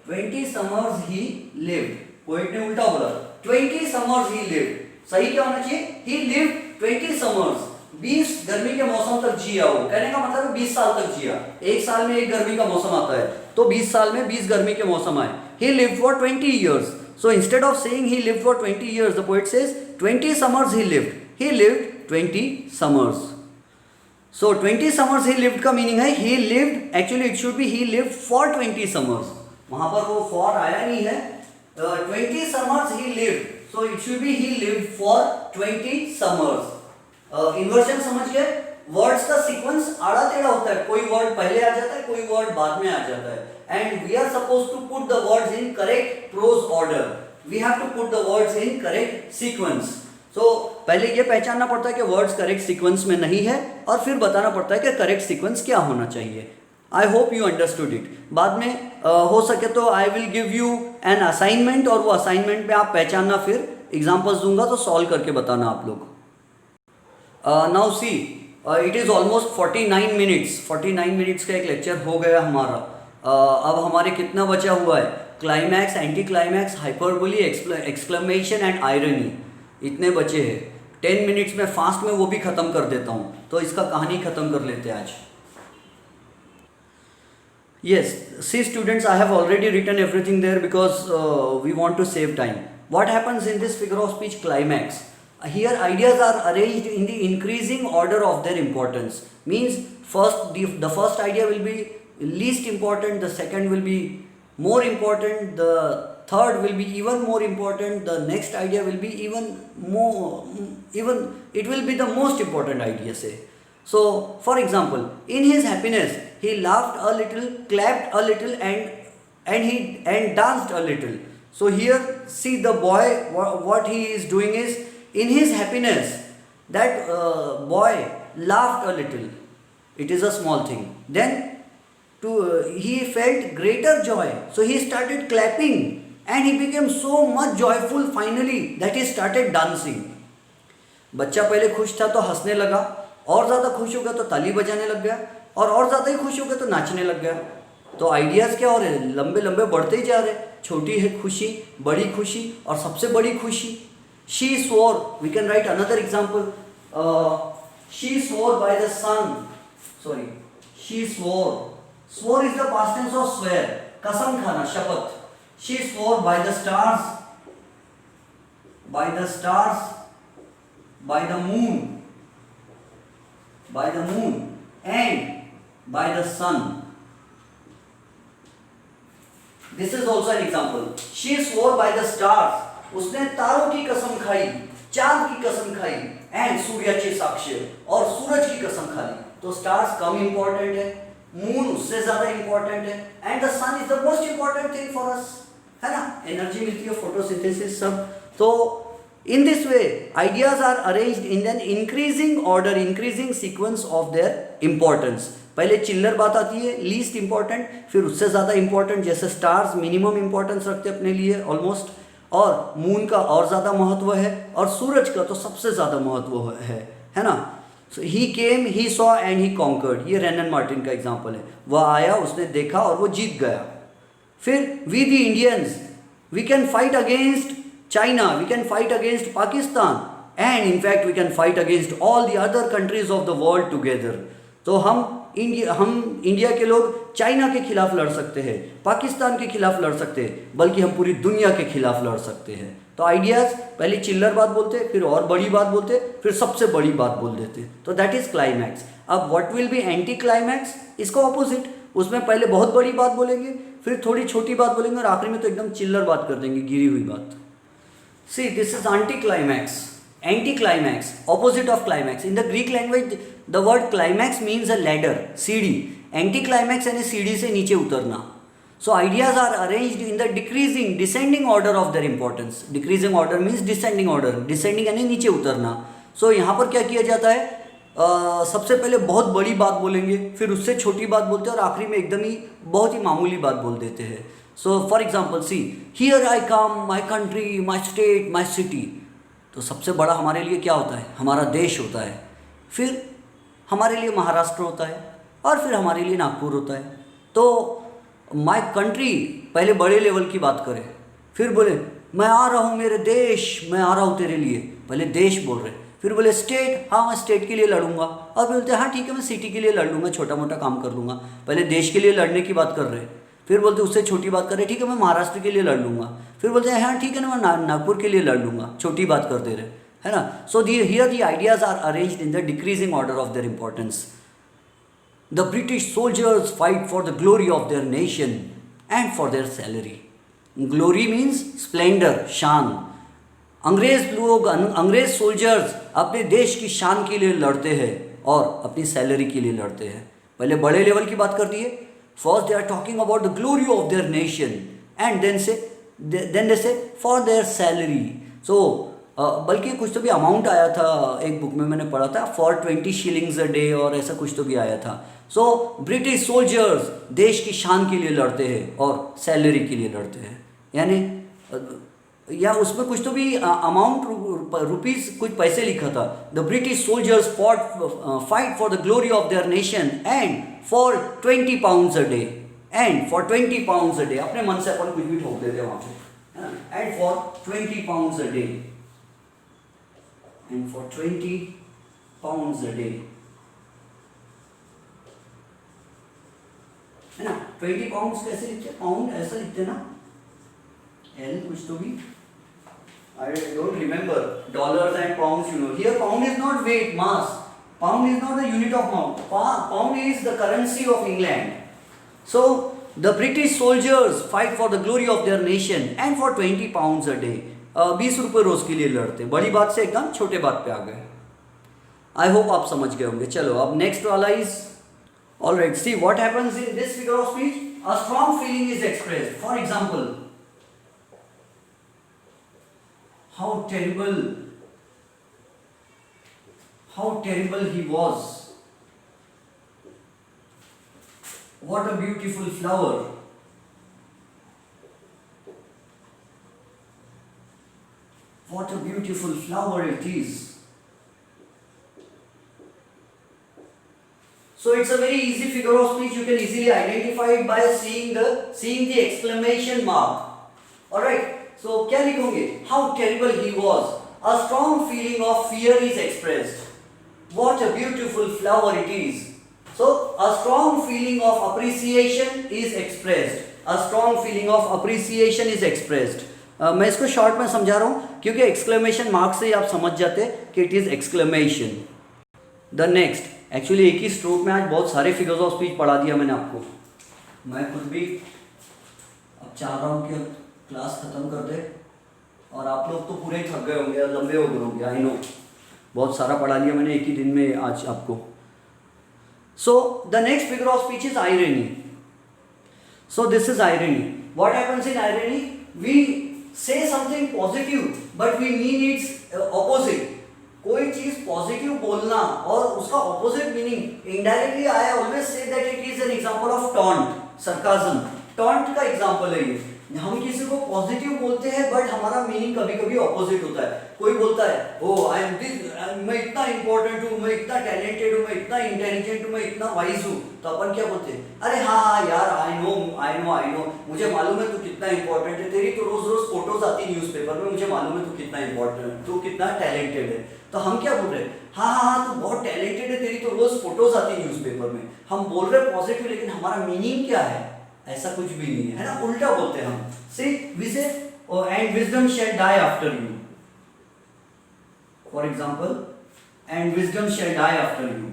20 summers he lived. Poet ने उल्टा बोला, 20 summers he lived. सही क्या होना चाहिए? He lived 20 summers. 20 गर्मी के मौसम तक जिया वो. कहने का मतलब 20 साल तक जिया. एक साल में एक गर्मी का मौसम आता है, तो 20 साल में 20 गर्मी के मौसम आए. He lived for 20 years. So instead of saying he lived for 20 years, the poet says 20 summers he lived. He lived 20 summers. So 20 summers he lived का मीनिंग है he lived, actually it should be he lived for 20 summers. वहां पर वो for आया नहीं है. 20 summers he lived, so it should be he lived for 20 summers. Inversion समझ गए? वर्ड्स का सीक्वेंस आड़ा टेढ़ा होता है, कोई वर्ड पहले आ जाता है, कोई वर्ड बाद में आ जाता है. And we are suppose to put the words in correct prose order. We have to put the words in correct sequence. So पहले ये पहचानना पड़ता है कि वर्ड्स करेक्ट सीक्वेंस में नहीं है, और फिर बताना पड़ता है कि करेक्ट सीक्वेंस क्या होना चाहिए. आई होप यू अंडरस्टूड इट. बाद में हो सके तो I will give you an assignment, और वो असाइनमेंट में आप पहचानना, फिर एग्जाम्पल्स दूंगा तो सॉल्व करके बताना आप लोग. Now see, it is almost 49 minutes. 49 minutes का एक लेक्चर हो गया हमारा. अब हमारे कितना बचा हुआ है? Climax, anti climax, hyperbole, exclamation and irony, इतने बचे हैं. 10 मिनट्स में फास्ट में वो भी ख़त्म कर देता हूँ, तो इसका कहानी ख़त्म कर लेते हैं आज. Yes, see students, I have already written everything there because we want to save time. What happens in this figure of speech climax? Here ideas are arranged in the increasing order of their importance. Means the first idea will be least important, the second will be more important, the third will be even more important, the next idea will be even it will be the most important idea, say. So for example, in his happiness he laughed a little, clapped a little, and danced a little. So here see the boy, what he is doing is, in his happiness that boy laughed a little. It is a small thing. Then he felt greater joy, so he started clapping, and he became so much joyful finally that he started dancing. बच्चा पहले खुश था तो हंसने लगा, और ज़्यादा खुश हो गया तो ताली बजाने लग गया, और ज़्यादा ही खुश हो गया तो नाचने लग गया। तो आइडियाज़ क्या हो रहे हैं, लंबे लंबे बढ़ते ही जा रहे हैं। छोटी है खुशी, बड़ी खुशी, और सबसे बड़ी खुशी। She swore, we can write another example, she swore by the sun, sorry, she swore is the past tense of swear, कसम खाना, शपथ। she swore by the stars, by the stars, by the moon, and by the sun. This is also an example. She swore by the stars. उसने तारों की कसम खाई, चांद की कसम खाई, and सूर्याचे साक्ष्य, और सूरज की कसम खाई। तो स्टार्स कम इंपॉर्टेंट है, मून उससे ज्यादा इंपॉर्टेंट है, and the sun is the most important thing for us, है ना। एनर्जी मिलती है, फोटोसिंथेसिस सब। तो in this way ideas are arranged in an increasing sequence of their importance. पहले चिल्लर बात आती है, लीस्ट इंपॉर्टेंट, फिर उससे ज़्यादा इंपॉर्टेंट, जैसे स्टार्स मिनिमम इंपॉर्टेंस रखते हैं अपने लिए ऑलमोस्ट, और मून का और ज़्यादा महत्व है, और सूरज का तो सबसे ज़्यादा महत्व है ना। So he came, he saw and he conquered, ये रेनन मार्टिन का एग्जाम्पल है। वह आया, उसने देखा और वो जीत गया। फिर we the Indians, we can fight against China, we can fight against Pakistan, and in fact we can fight against all the other countries of the world together. तो हम इंडिया के लोग चाइना के खिलाफ लड़ सकते हैं, पाकिस्तान के खिलाफ लड़ सकते हैं, बल्कि हम पूरी दुनिया के खिलाफ लड़ सकते हैं। तो आइडियाज़ पहले चिल्लर बात बोलते, फिर और बड़ी बात बोलते, फिर सबसे बड़ी बात बोल देते। तो दैट इज क्लाइमैक्स। अब what will be anti climax, इसका ऑपोजिट। उसमें पहले बहुत बड़ी बात बोलेंगे, फिर थोड़ी छोटी बात बोलेंगे, और आखिरी में तो एकदम चिल्लर बात कर देंगे, गिरी हुई बात। See, this is anticlimax. Anticlimax, opposite of climax. In the Greek language, the word climax means a ladder, सीढ़ी. Anticlimax यानी सीढ़ी से नीचे उतरना. So ideas are arranged in the descending order of their importance. Decreasing order means descending order. Descending यानी नीचे उतरना. So यहाँ पर क्या किया जाता है, सबसे पहले बहुत बड़ी बात बोलेंगे, फिर उससे छोटी बात बोलते हैं, और आखिरी में एकदम ही बहुत ही मामूली बात बोल देते हैं। So for example, see, here I come, my country, my state, my city. तो सबसे बड़ा हमारे लिए क्या होता है, हमारा देश होता है, फिर हमारे लिए महाराष्ट्र होता है, और फिर हमारे लिए नागपुर होता है। तो my country पहले बड़े लेवल की बात करें, फिर बोले मैं आ रहा हूँ मेरे देश, मैं आ रहा हूँ तेरे लिए, पहले देश बोल रहे, फिर बोले स्टेट, हाँ मैं स्टेट के लिए लड़ूंगा, और बोलते हैं हाँ ठीक है मैं सिटी के लिए लड़ लूँगा, छोटा मोटा काम कर लूँगा। पहले देश के लिए लड़ने की बात कर रहे, फिर बोलते उससे छोटी बात कर रहे, ठीक है मैं महाराष्ट्र के लिए लड़ लूँगा, फिर बोलते हैं हाँ ठीक है ना मैं नागपुर के लिए लड़ लूँगा, छोटी बात कर दे रहे, है ना। So here the ideas are arranged in the decreasing order of their importance. The British soldiers fight for the glory of their nation and for their salary. Glory means splendour, शान। अंग्रेज सोल्जर्स अपने देश की शान के लिए लड़ते हैं और अपनी सैलरी के लिए लड़ते हैं। पहले बड़े लेवल की बात कर दिए, first they are talking about the glory of their nation, and then they say for their salary. So बल्कि कुछ तो भी अमाउंट आया था, एक बुक में मैंने पढ़ा था, for 20 shillings a day, और ऐसा कुछ तो भी आया था। So ब्रिटिश सोल्जर्स देश की शान के लिए लड़ते हैं और सैलरी के लिए लड़ते हैं, यानी या उसमें कुछ तो भी अमाउंट रुपीज़ कुछ पैसे लिखा था। The British soldiers fight for the glory of their nation and for 20 pounds a day, and for 20 pounds a day, अपने मन से अपन कुछ भी ठोक देते हैं वहाँ पे, and for 20 pounds a day, and for 20 pounds a day, है ना। 20 pounds कैसे लिखते हैं, पाउंड ऐसा लिखते हैं ना, एल कुछ तो भी, I don't remember, dollars and pounds, you know. Here pound is not weight, mass. Pound is not the unit of amount. Pound is the currency of England. So the British soldiers fight for the glory of their nation and for 20 pounds a day. 20 रुपये रोज के लिए लड़ते। बड़ी बात से एकदम छोटे बात पे आ गए। I hope आप समझ गए होंगे। चलो अब next वाला is, alright, see what happens in this figure of speech. A strong feeling is expressed. For example, how terrible he was. What a beautiful flower. What a beautiful flower it is. it's a very easy figure of speech. You can easily identify it by seeing the exclamation mark. All right. So क्या लिखोगे? How terrible he was. A strong feeling of fear is expressed. What a beautiful flower it is. So a strong feeling of appreciation is expressed. A strong feeling of appreciation is expressed. मैं इसको short में समझा रहा हूँ क्योंकि exclamation mark से ही आप समझ जाते कि it is exclamation. The next, actually एक ही स्ट्रोक में आज बहुत सारे फिगर्स ऑफ स्पीच पढ़ा दिया मैंने आपको. मैं खुद भी अब चाह रहा हूँ कि क्लास खत्म कर दे और आप लोग तो पूरे ही थक गए होंगे, लंबे हो गए होंगे. आई नो, बहुत सारा पढ़ा लिया मैंने एक ही दिन में आज आपको. So the next figure of speech is irony. So this is irony. What happens in irony? We say something positive but we mean its opposite. कोई चीज पॉजिटिव बोलना और उसका opposite meaning indirectly. I always say that it is an example of taunt, sarcasm. Taunt का example है ये. हम किसी को पॉजिटिव बोलते हैं बट हमारा मीनिंग कभी कभी ऑपोजिट होता है. कोई बोलता है ओ आई एम दिस, मैं इतना इंपॉर्टेंट हूँ, मैं इतना टैलेंटेड हूँ, मैं इतना इंटेलिजेंट हूँ, मैं इतना वाइज हूँ. तो अपन क्या बोलते हैं? अरे हाँ यार, आई नो, मुझे मालूम है तू कितना इंपॉर्टेंट है, तेरी तो रोज रोज फोटोज आती न्यूज़पेपर में, मुझे मालूम है तू कितना इंपॉर्टेंट, तू कितना टैलेंटेड है. तो हम क्या बोल रहे हैं? हाँ तू बहुत टैलेंटेड है, तेरी तो रोज फोटोज आती न्यूज़पेपर में. हम बोल रहे पॉजिटिव लेकिन हमारा मीनिंग क्या है? ऐसा कुछ भी नहीं है, है ना? उल्टा बोलते हैं हम. See, we say, oh, and wisdom shall die after you. For example, and wisdom shall die after you.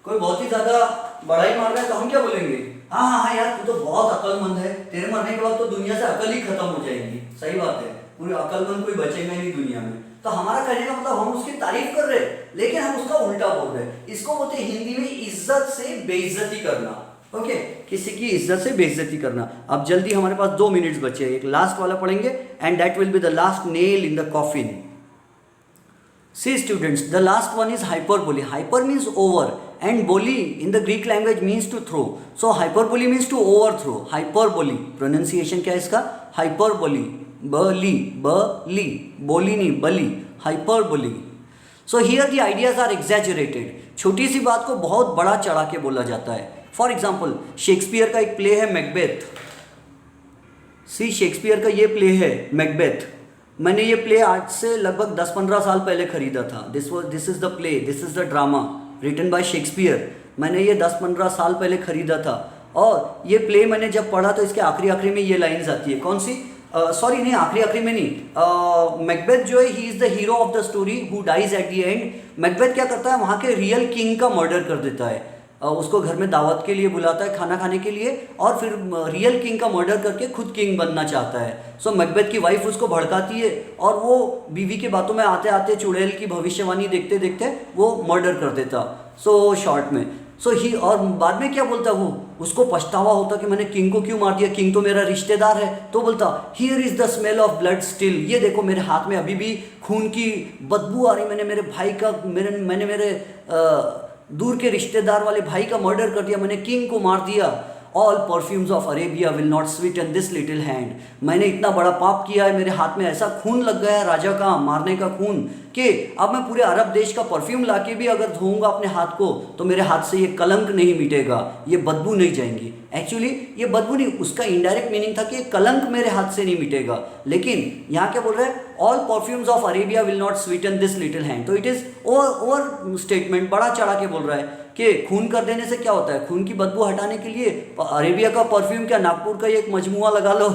कोई बहुत ही ज्यादा बड़ाई मार रहा है तो हम क्या बोलेंगे? हाँ यार, तू तो बहुत अक्लमंद है, तेरे मरने के बाद तो दुनिया से अकल ही खत्म हो जाएगी. सही बात है, पूरी अक्लमंद कोई बचेगा नहीं दुनिया में. तो हमारा कहने का मतलब हम उसकी तारीफ कर रहे हैं लेकिन हम उसका उल्टा बोल रहे हैं. इसको बोलते हैं हिंदी में इज्जत से बेइज्जती करना. ओके, किसी की इज्जत से बेइज्जती करना. अब जल्दी, हमारे पास 2 मिनट्स बचे हैं, एक लास्ट वाला पढ़ेंगे and that will be the last nail in the coffin. See students, the last one is hyperbole. Hyper means over and boli in the Greek language means to throw. So hyperbole means to overthrow. Hyperbole pronunciation क्या है इसका? Hyperbole. बली, बली, बोली नहीं, बली. Hyperbole. So here the ideas are exaggerated. छोटी सी बात को बहुत बड़ा चढ़ा के बोला जाता है. फॉर एग्जाम्पल, शेक्सपियर का एक प्ले है मैकबेथ. सी, शेक्सपियर का ये प्ले है मैकबेथ. मैंने ये प्ले आज से लगभग 10-15 साल पहले खरीदा था. This is the play, this is the drama written by Shakespeare. मैंने ये 10-15 साल पहले खरीदा था और ये प्ले मैंने जब पढ़ा तो इसके आखिरी में ये लाइन्स आती है. कौन सी? सॉरी नहीं, आखिरी में नहीं. मैकबेथ जो है, he is the hero of the story who dies at the end. Macbeth क्या करता है? वहाँ के रियल किंग का मर्डर कर देता है. उसको घर में दावत के लिए बुलाता है, खाना खाने के लिए, और फिर रियल किंग का मर्डर करके खुद किंग बनना चाहता है. सो मैकबेथ की वाइफ उसको भड़काती है और वो बीवी की बातों में आते आते चुड़ैल की भविष्यवाणी देखते देखते वो मर्डर कर देता. सो शॉर्ट में ही, और बाद में क्या बोलता वो? उसको पछतावा होता कि मैंने किंग को क्यों मार दिया, किंग तो मेरा रिश्तेदार है. तो बोलता, here is the smell of blood still. ये देखो मेरे हाथ में अभी भी खून की बदबू आ रही. मैंने मेरे भाई का मैंने मेरे दूर के रिश्तेदार वाले भाई का मर्डर कर दिया, मैंने किंग को मार दिया. All perfumes of Arabia will not Sutton this little hand. मैंने इतना बड़ा पाप किया है, मेरे हाथ में ऐसा खून लग गया है राजा का मारने का खून, कि अब मैं पूरे अरब देश का परफ्यूम लाके भी अगर धोऊंगा अपने हाथ को तो मेरे हाथ से ये कलंक नहीं मिटेगा, ये बदबू नहीं जाएंगी. एक्चुअली ये बदबू नहीं, उसका इनडायरेक्ट मीनिंग था कि ये कलंक मेरे हाथ से नहीं मिटेगा. लेकिन यहाँ क्या बोल रहा है? All perfumes of Arabia will not Sutton this little hand. तो इट इज ओवर स्टेटमेंट, बड़ा चढ़ा के बोल रहा है कि खून कर देने से क्या होता है? खून की बदबू हटाने के लिए अरेबिया का परफ्यूम क्या, नागपुर का एक मजमुआ लगा लो,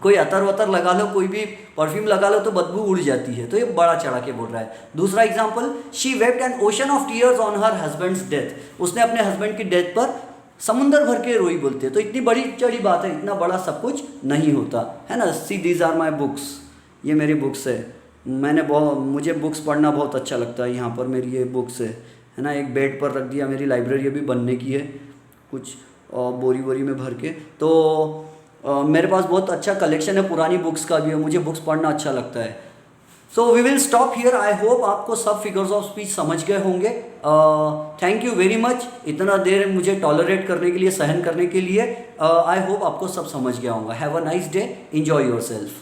कोई अतर वतर लगा लो, कोई भी परफ्यूम लगा लो तो बदबू उड़ जाती है. तो ये बड़ा चढ़ा के बोल रहा है. दूसरा example, she wept N ocean of tears on her husband's death. उसने अपने हस्बैंड की डेथ पर समुंदर भर के रोई बोलते हैं. तो इतनी बड़ी चढ़ी बात है, इतना बड़ा सब कुछ नहीं होता है ना. सी, दीज आर माई बुक्स. ये मेरी बुक्स है. मुझे बुक्स पढ़ना बहुत अच्छा लगता है. यहाँ पर मेरी ये बुक्स है ना, एक बेड पर रख दिया. मेरी लाइब्रेरी अभी बनने की है, कुछ बोरी में भर के. तो मेरे पास बहुत अच्छा कलेक्शन है पुरानी बुक्स का भी है. मुझे बुक्स पढ़ना अच्छा लगता है. So we will stop here. I hope आपको सब फिगर्स ऑफ स्पीच समझ गए होंगे. थैंक यू वेरी मच इतना देर मुझे टॉलरेट करने के लिए, सहन करने के लिए. आई होप आपको सब समझ गया होगा. Have a nice day. Enjoy your self.